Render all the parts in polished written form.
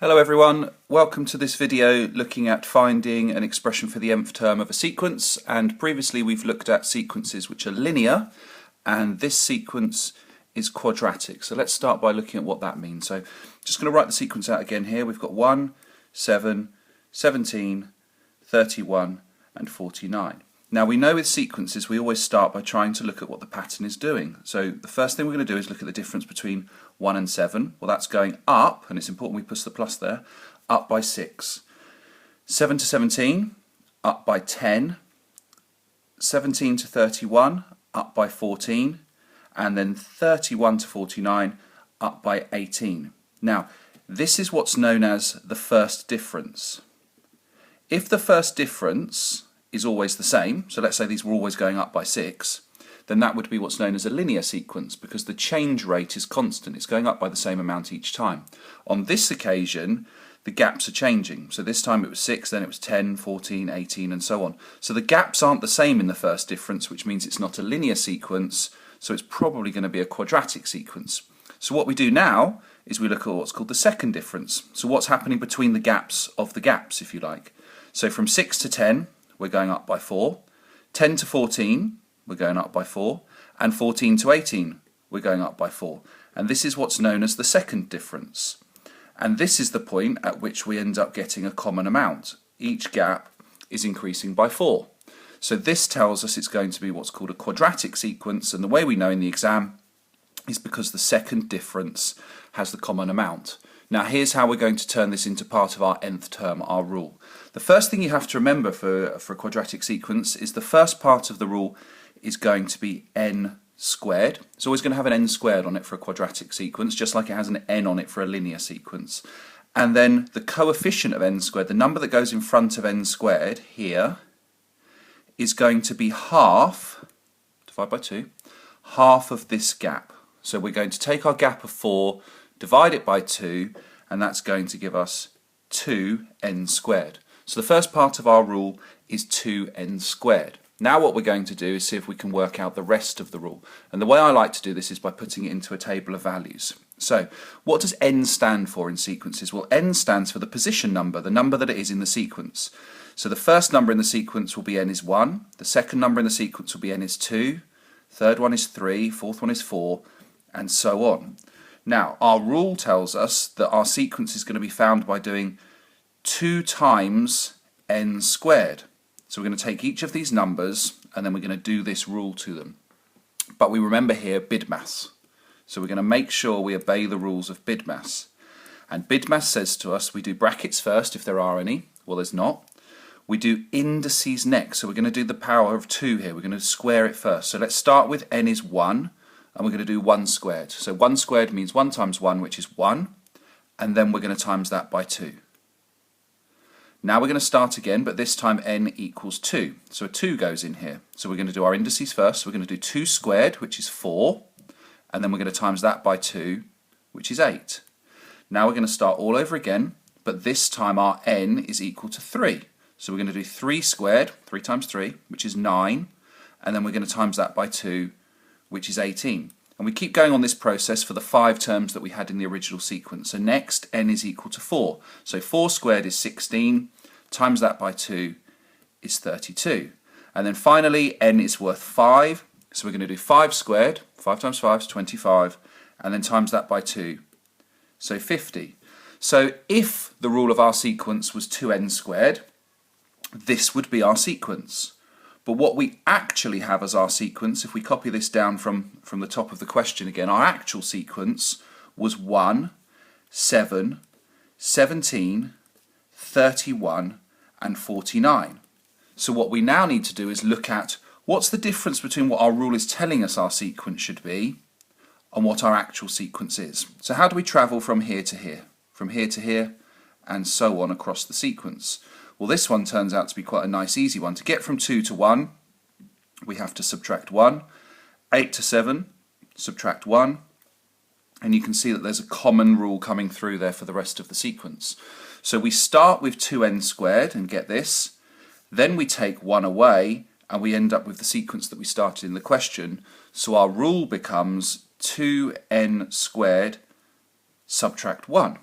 Hello everyone, welcome to this video looking at finding an expression for the nth term of a sequence, and previously we've looked at sequences which are linear and this sequence is quadratic. So let's start by looking at what that means. So just going to write the sequence out again here. We've got 1, 7, 17, 31 and 49. Now we know with sequences we always start by trying to look at what the pattern is doing. So the first thing we're going to do is look at the difference between 1 and 7. Well, that's going up, and it's important we push the plus there, up by 6. 7 to 17, up by 10. 17 to 31, up by 14. And then 31 to 49, up by 18. Now, this is what's known as the first difference. If the first difference is always the same, so let's say these were always going up by 6, then that would be what's known as a linear sequence because the change rate is constant. It's going up by the same amount each time. On this occasion, the gaps are changing. So this time it was 6, then it was 10, 14, 18 and so on. So the gaps aren't the same in the first difference, which means it's not a linear sequence, so it's probably going to be a quadratic sequence. So what we do now is we look at what's called the second difference. So what's happening between the gaps of the gaps, if you like. So from 6 to 10, we're going up by 4. 10 to 14, we're going up by 4. And 14 to 18, we're going up by 4. And this is what's known as the second difference. And this is the point at which we end up getting a common amount. Each gap is increasing by 4. So this tells us it's going to be what's called a quadratic sequence, and the way we know in the exam is because the second difference has the common amount. Now here's how we're going to turn this into part of our nth term, our rule. The first thing you have to remember for a quadratic sequence is the first part of the rule is going to be n squared. It's always going to have an n squared on it for a quadratic sequence, just like it has an n on it for a linear sequence. And then the coefficient of n squared, the number that goes in front of n squared here, is going to be half, divided by 2, half of this gap. So we're going to take our gap of 4, divide it by 2, and that's going to give us 2n squared. So the first part of our rule is 2n squared. Now what we're going to do is see if we can work out the rest of the rule. And the way I like to do this is by putting it into a table of values. So what does n stand for in sequences? Well, n stands for the position number, the number that it is in the sequence. So the first number in the sequence will be n is 1, the second number in the sequence will be n is 2, third one is 3, fourth one is 4, and so on. Now, our rule tells us that our sequence is going to be found by doing 2 times n squared. So we're going to take each of these numbers and then we're going to do this rule to them. But we remember here BIDMAS. So we're going to make sure we obey the rules of BIDMAS. And BIDMAS says to us we do brackets first if there are any. Well, there's not. We do indices next. So we're going to do the power of 2 here. We're going to square it first. So let's start with n is 1. And we're going to do 1 squared. So 1 squared means 1 times 1, which is 1, and then we're going to times that by 2. Now we're going to start again, but this time n equals 2. So a 2 goes in here. So we're going to do our indices first. So we're going to do 2 squared, which is 4, and then we're going to times that by 2, which is 8. Now we're going to start all over again, but this time our n is equal to 3. So we're going to do 3 squared, 3 times 3, which is 9, and then we're going to times that by 2, which is 18. And we keep going on this process for the 5 terms that we had in the original sequence. So next, n is equal to 4. So 4 squared is 16, times that by 2 is 32. And then finally, n is worth 5. So we're going to do 5 squared, 5 times 5 is 25, and then times that by 2, so 50. So if the rule of our sequence was 2n squared, this would be our sequence. But what we actually have as our sequence, if we copy this down from the top of the question again, our actual sequence was 1, 7, 17, 31 and 49. So what we now need to do is look at what's the difference between what our rule is telling us our sequence should be and what our actual sequence is. So how do we travel from here to here, and so on across the sequence? Well, this one turns out to be quite a nice easy one. To get from 2 to 1, we have to subtract 1. 8 to 7, subtract 1. And you can see that there's a common rule coming through there for the rest of the sequence. So we start with 2n squared and get this. Then we take 1 away and we end up with the sequence that we started in the question. So our rule becomes 2n squared subtract 1.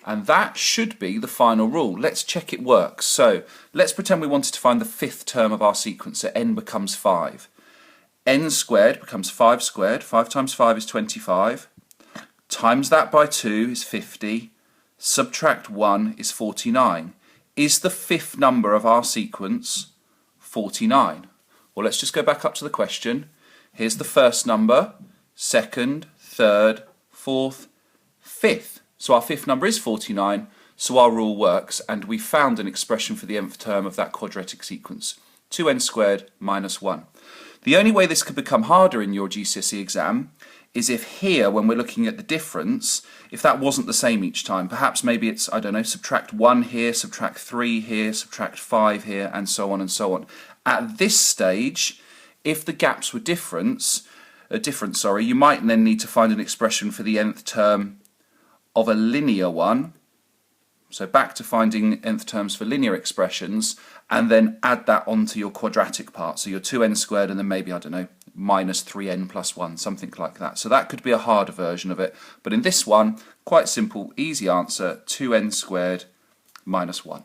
And that should be the final rule. Let's check it works. So let's pretend we wanted to find the fifth term of our sequence, so n becomes 5. N squared becomes 5 squared. 5 times 5 is 25. Times that by 2 is 50. Subtract 1 is 49. Is the fifth number of our sequence 49? Well, let's just go back up to the question. Here's the first number, second, third, fourth, fifth. So our fifth number is 49, so our rule works, and we found an expression for the nth term of that quadratic sequence, 2n squared minus 1. The only way this could become harder in your GCSE exam is if here, when we're looking at the difference, if that wasn't the same each time. Perhaps maybe it's, I don't know, subtract 1 here, subtract 3 here, subtract 5 here, and so on and so on. At this stage, if the gaps were different, you might then need to find an expression for the nth term of a linear one. So back to finding nth terms for linear expressions, and then add that onto your quadratic part. So your 2n squared and then maybe, I don't know, minus 3n plus 1, something like that. So that could be a harder version of it. But in this one, quite simple, easy answer, 2n squared minus 1.